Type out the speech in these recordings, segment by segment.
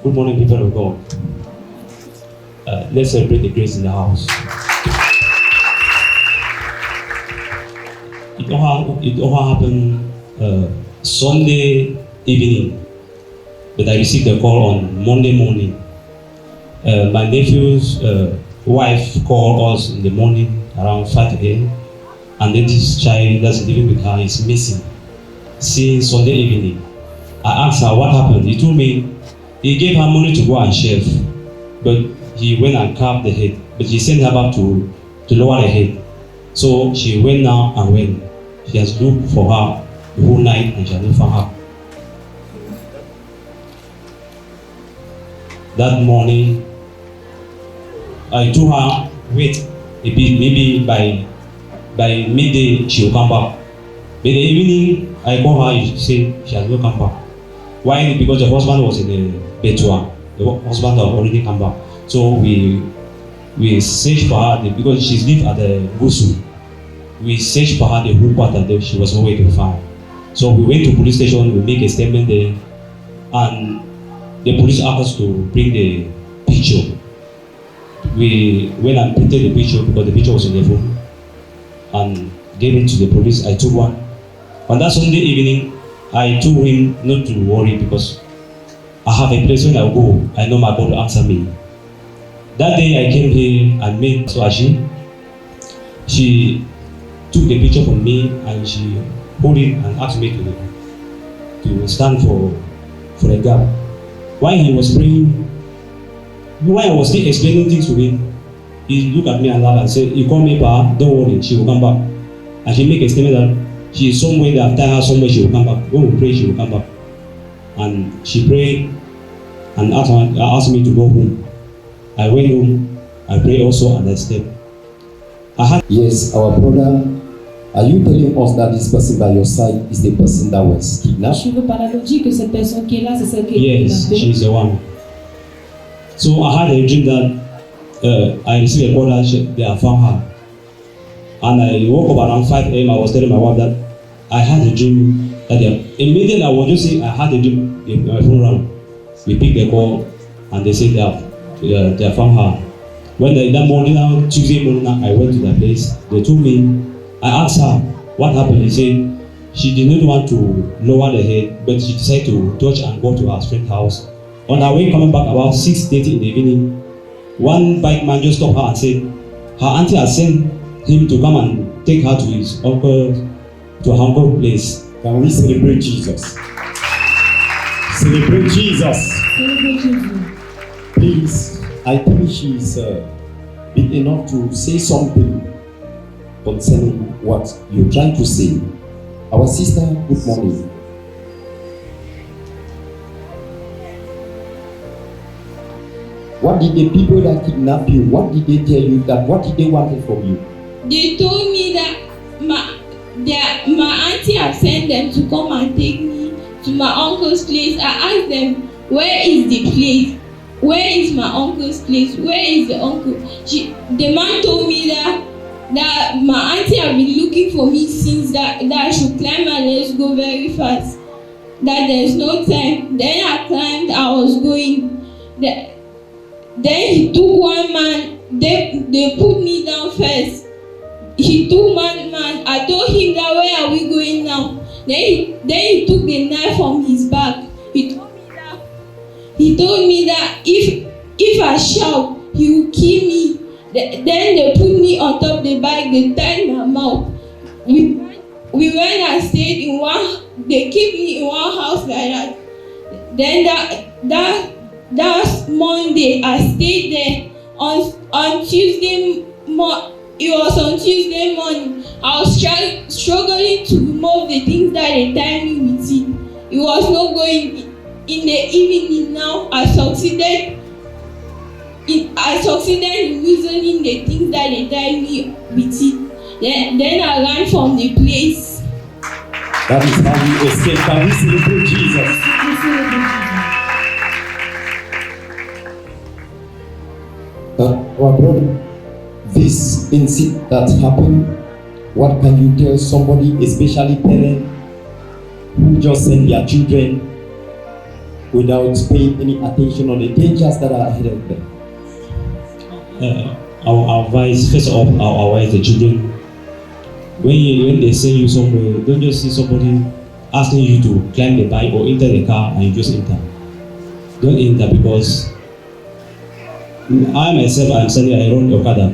Good morning, people of God. Let's celebrate the grace in the house. It all happened Sunday evening, but I received a call on Monday morning. My nephew's wife called us in the morning around 5 a.m. and then this child that's living with her is missing since Sunday evening. I asked her what happened. He told me he gave her money to go and shave, but he went and carved the head. But he sent her back to lower the head. So she went now and went. She has looked for her the whole night and she has not found her. That morning, I told her, wait a bit, maybe by midday she will come back. But in the evening, I called her, she said she has not come back. Why? Because the husband was in the Betua. The husband had already come back. So we searched for her because she lived at the Gusu. We searched for her the whole quarter that she was nowhere to be found. So we went to police station, we make a statement there, and the police asked us to bring the picture. We went and printed the picture because the picture was in the phone and gave it to the police. I took one. On that Sunday evening, I told him not to worry because I have a place when I go. I know my God will answer me. That day I came here and met Swashi. She took the picture from me and she pulled it and asked me to stand for a gap. While he was praying, while I was still explaining things to him, he looked at me and laughed and said, "You call me Pa, don't worry, she will come back." And she made a statement that she is somewhere, that after her somewhere she will come back. When we pray, she will come back. And she prayed and asked me to go home. I went home, I prayed also, and I slept. Yes, our brother, are you telling us that this person by your side is the person that was kidnapped? Tu veux par là nous dire que cette personne qui est là, c'est celle qui est Yes, kidnappée? she's the one. So I had a dream that I received a call that they have found her. And I woke up around 5 a.m. I was telling my wife that I had a dream that immediately I was just saying I had a dream in my phone rang. We picked the call and they said they have found her. When that morning, Tuesday morning, I went to the place. They told me, I asked her what happened. He said she did not want to lower the head, but she decided to dodge and go to her friend's house. On her way coming back about 6:30 in the evening, one bike man just stopped her and said her auntie had sent him to come and take her to his uncle, to her uncle's place. Can we celebrate Jesus? Celebrate Jesus. Celebrate Jesus. Please, I think she is big enough to say something concerning what you're trying to say. Our sister, good morning. What did the people that kidnapped you, what did they tell you, that what did they want from you? They told me that my auntie have sent them to come and take me to my uncle's place. I asked them, where is the place? Where is my uncle's place? Where is the uncle? The man told me that my auntie have been looking for me since that I should climb and let's go very fast. That there's no time. Then I climbed, I was going. Then he took one man, they put me down first. He took man, I told him that where are we going now? Then he took the knife from his back. He told me that if I shout, he will kill me. Then they put me on top the bike, they tied my mouth. We went and stayed in one, they keep me in one house like that. Then that Monday, I stayed there on Tuesday morning. It was on Tuesday morning. I was struggling to remove the things that they tied me with it. It was not going. In the evening now, I succeeded in loosening the things that they tied me with it. Then I ran from the place. That is how we escape. Can we celebrate Jesus? Our brother, this incident that happened, what can you tell somebody, especially parents who just send their children without paying any attention on the dangers that are ahead of them. Our advice, first of all, our advice the children. When they send you somewhere, don't just see somebody asking you to climb the bike or enter the car and you just enter. Don't enter, because I myself, I'm saying I run Okada.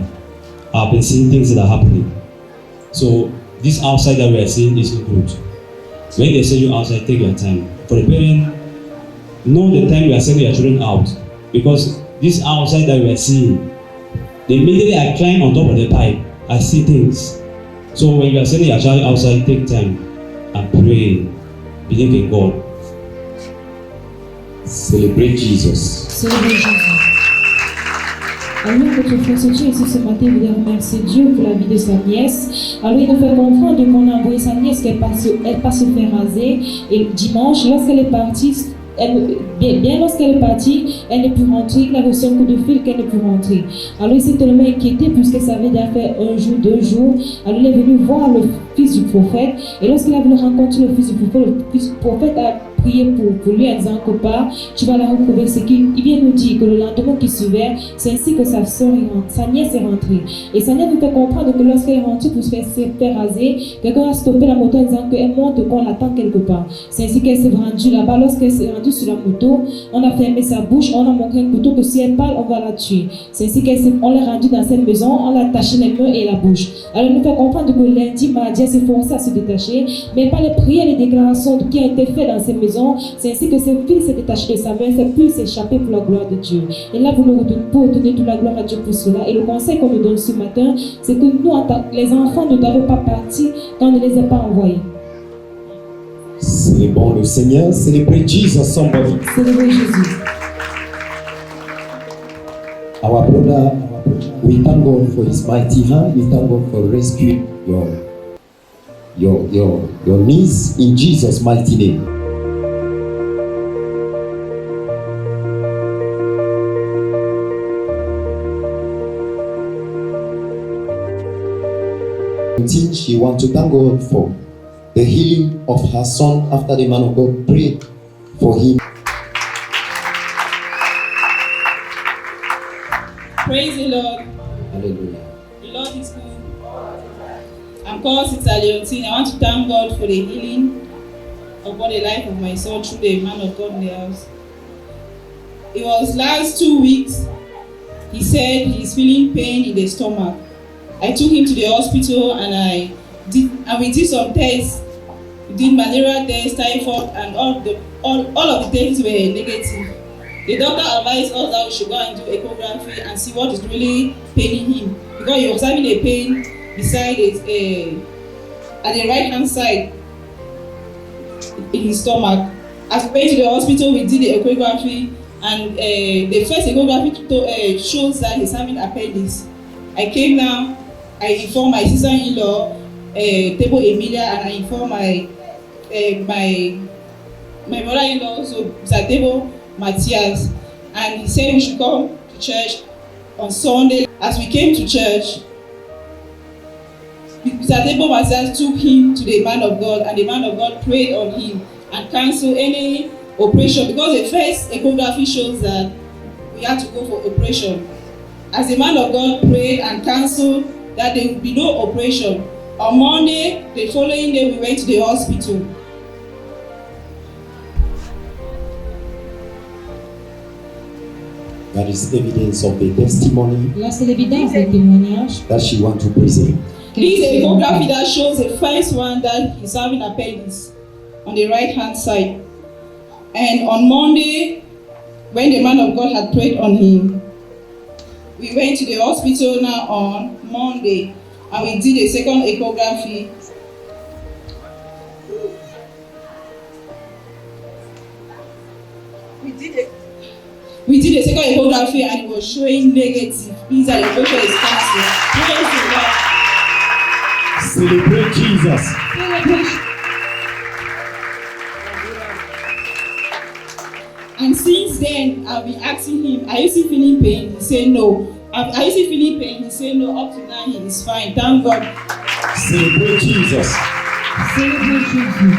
I've been seeing things that are happening. So this outside that we are seeing is not good. When they send you outside, take your time. For the parent, know the time you are sending your children out, because this outside that we are seeing, the immediately I climb on top of the pipe, I see things. So when you are sending your child outside, take time and pray, believe in God. Celebrate Jesus. Célébrer Jésus. Alors, notre frère Sochi ici ce matin voulait remercier Dieu pour la vie de sa nièce. Alors, il nous fait comprendre qu'on a envoyé sa nièce qu'elle passe se faire raser. Et dimanche, lorsqu'elle est partie, bien lorsqu'elle est partie, elle n'est plus rentrée. Il a reçu un coup de fil qu'elle n'est plus rentrée. Alors, il s'est tellement inquiété puisqu'elle savait déjà faire 1 jour, 2 jours. Alors, il est venu voir le fils du prophète. Et lorsqu'il a voulu rencontrer le fils du prophète, le fils du prophète a prié pour lui en disant que pas, tu vas la retrouver. Ce qu'il vient nous dire que le lendemain qui suivait, c'est ainsi que sa soeur sa nièce est rentrée. Et sa nièce nous fait comprendre que lorsqu'elle est rentrée pour se faire raser, quelqu'un a stoppé la moto en disant qu'elle monte, qu'on l'attend quelque part. C'est ainsi qu'elle s'est rendue là-bas. Lorsqu'elle s'est rendue sur la moto, on a fermé sa bouche, on a montré un couteau que si elle parle, on va la tuer. C'est ainsi qu'on l'a rendue dans cette maison, on l'a attaché les mains et la bouche. Alors elle nous fait comprendre que lundi, mardi, elle s'est forcée à se détacher, mais par les prières et les déclarations qui ont été faites dans cette maison, c'est ainsi que ce fils s'est détaché de sa main, s'est pu s'échapper pour la gloire de Dieu. Et là, vous nous retenez toute la gloire à Dieu pour cela. Et le conseil qu'on nous donne ce matin, c'est que nous, les enfants, ne doivent pas partir quand on ne les a pas envoyés. Célébrons le Seigneur, celebrate Jesus, somebody. Célébrez Jésus. Our brother, we thank God for his mighty hand. We thank God for rescuing your niece in Jesus' mighty name. She wants to thank God for the healing of her son after the man of God prayed for him. Praise the Lord. Hallelujah. The Lord is good. I'm called Sister Leontine. I want to thank God for the healing upon the life of my son through the man of God in the house. It was last 2 weeks. He said he's feeling pain in the stomach. I took him to the hospital and we did some tests. We did malaria tests, typhoid, and all of the tests were negative. The doctor advised us that we should go and do echography and see what is really paining him, because he was having a pain beside at the right hand side in his stomach. As we went to the hospital, we did the echography, and the first echography shows that he's having appendix. I came now. I informed my sister-in-law, Tebo Emilia, and I informed my mother-in-law, so Tebo Matthias, and he said we should come to church on Sunday. As we came to church, Tebo Matthias took him to the man of God, and the man of God prayed on him and cancelled any operation, because the first echography shows that we had to go for operation. As the man of God prayed and cancelled that there would be no operation, on Monday, the following day, we went to the hospital. That is evidence of the testimony Là, c'est l'évidence des témoignages. that she wants to present. This is a echography that shows the first one that he's having appendix on the right hand side. And on Monday, when the man of God had prayed on him, we went to the hospital now on Monday, and we did a second echography. We did a second echography, and it was showing negative. Means that the operation is cancelled. Praise the Lord. Celebrate Jesus. And since then, I've been asking him, are you still feeling pain? He said no. Are you still feeling pain? He said no. Up to now, he is fine. Thank God. Celebrate Jesus. Célébrez Jésus.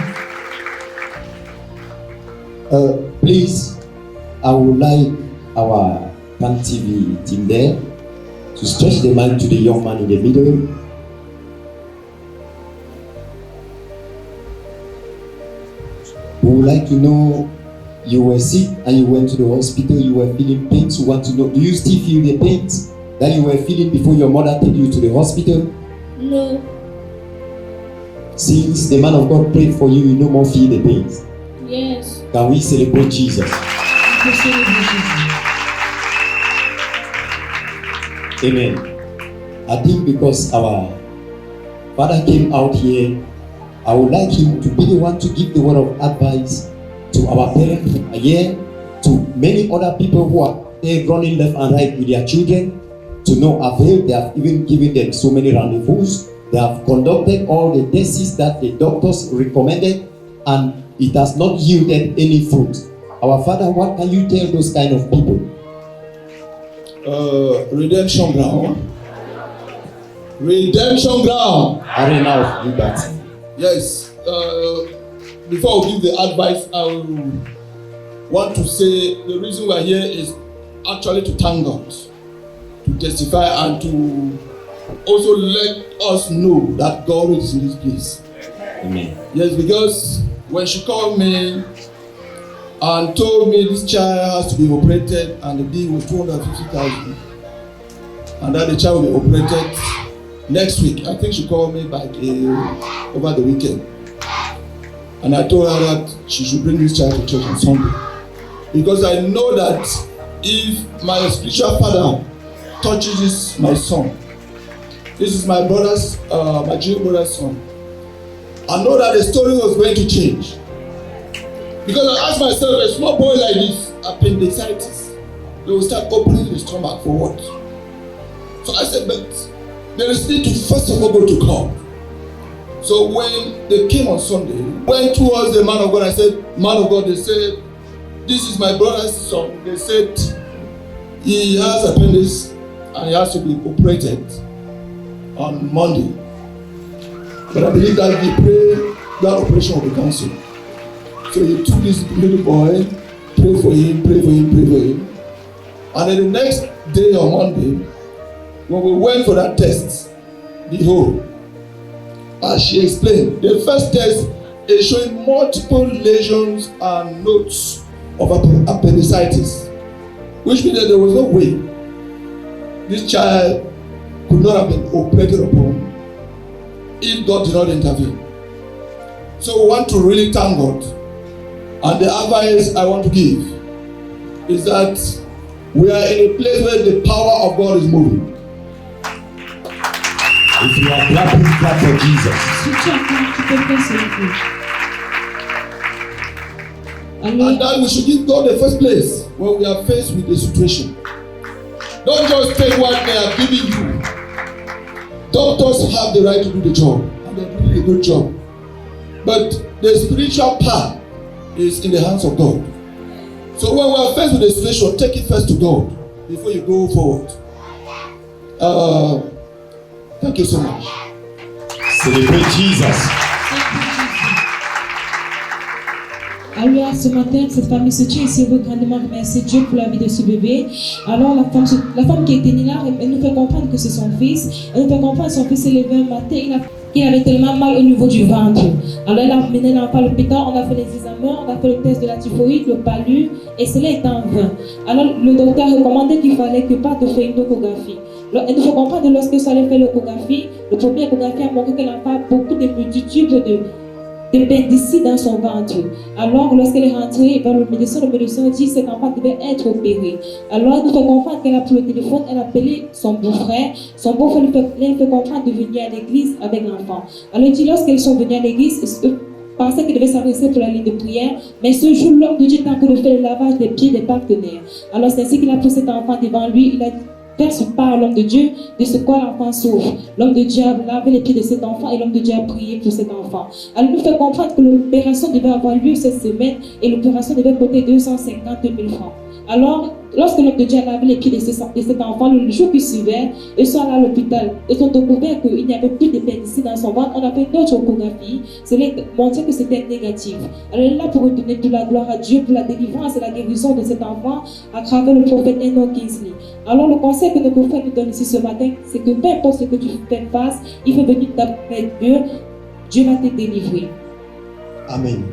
Please, I would like our Pan TV team there to stretch the mic to the young man in the middle. We would like to know, you were sick and you went to the hospital, you were feeling pains. We want to know, do you still feel the pains that you were feeling before your mother took you to the hospital? No. Since the man of God prayed for you, you no more feel the pains. Yes. Can we celebrate Jesus? Amen. I think because our father came out here, I would like him to be the one to give the word of advice to our parents who are here, to many other people who are there running left and right with their children, to no avail. They have even given them so many rendezvous. They have conducted all the tests that the doctors recommended, and it has not yielded any fruit. Our Father, what can you tell those kind of people? Redemption ground. Redemption ground. Arena of liberty. Yes. Before I give the advice, I will want to say the reason we are here is actually to thank God, to testify, and to also let us know that God is in this place. Amen. Yes, because when she called me and told me this child has to be operated and the bill was 250,000, and that the child will be operated next week. I think she called me over the weekend, and I told her that she should bring this child to church on Sunday, because I know that if my spiritual father touches my son, this is my brother's, my junior brother's son, I know that the story was going to change. Because I asked myself, a small boy like this, appendicitis, they will start opening the stomach for what? So I said, but there is need to first of all go to God. So when they came on Sunday, went towards the man of God, I said, man of God, they said, this is my brother's son. They said, he has appendix and he has to be operated on Monday. But I believe that if he pray, that operation will be cancelled. So he took this little boy, prayed for him, prayed for him, prayed for him. And then the next day on Monday, when we went for that test, behold, as she explained, the first test is showing multiple lesions and notes of appendicitis, which means that there was no way this child could not have been operated upon if God did not intervene. So we want to really thank God. And the advice I want to give is that we are in a place where the power of God is moving. If you are clapping, clap for Jesus. And that we should give God the first place when we are faced with a situation. Don't just take what they are giving you. Doctors have the right to do the job, and they're doing a good job. But the spiritual part is in the hands of God. So when we are faced with a situation, take it first to God before you go forward. Thank you so much. Celebrate Jesus. Alors, ce matin, cette famille se tient ici et veut grandement remercier Dieu pour la vie de ce bébé. Alors, la femme qui était née là, elle nous fait comprendre que c'est son fils. Elle nous fait comprendre que son fils s'est levé un matin, il avait tellement mal au niveau du ventre. Alors, elle a mené l'enfant à l'hôpital, on a fait les examens, on a fait le test de la typhoïde, le palu, et cela est en vain. Alors, le docteur a recommandé qu'il fallait que pas de faire une échographie. Elle nous fait comprendre que lorsque ça allait faire l'échographie, le premier échographie a montré que l'enfant a beaucoup de multitudes d'appendicites dans son ventre. Alors, lorsqu'elle est rentrée vers le médecin a dit que cet enfant devait être opéré. Alors, elle nous fait comprendre qu'elle a pris le téléphone, elle a appelé son beau-frère. Son beau-frère lui fait comprendre de venir à l'église avec l'enfant. Alors, elle dit lorsqu'ils sont venus à l'église, ils pensaient qu'ils devaient s'adresser pour la ligne de prière, mais ce jour, l'homme de Dieu était en train de faire le lavage des pieds des partenaires. Alors, c'est ainsi qu'il a pris cet enfant devant lui. Il a fait ce pas à l'homme de Dieu de ce quoi l'enfant souffre. L'homme de Dieu a lavé les pieds de cet enfant et l'homme de Dieu a prié pour cet enfant. Elle nous fait comprendre que l'opération devait avoir lieu cette semaine et l'opération devait coûter 250 000 francs. Alors, lorsque l'homme de Dieu a lavé les pieds de cet enfant, le jour qui suivait, ils sont allés à l'hôpital. Ils ont découvert qu'il n'y avait plus de pénicilline dans son ventre. On a fait une autre échographie. Cela montrait que c'était négatif. Alors, elle est là pour donner toute la gloire à Dieu pour la délivrance et la guérison de cet enfant à travers le prophète Enoch Kingsley. Alors, le conseil que notre frère nous donne ici ce matin, c'est que peu importe ce que tu fais face, il faut venir d'après Dieu. Dieu va te délivrer. Amen.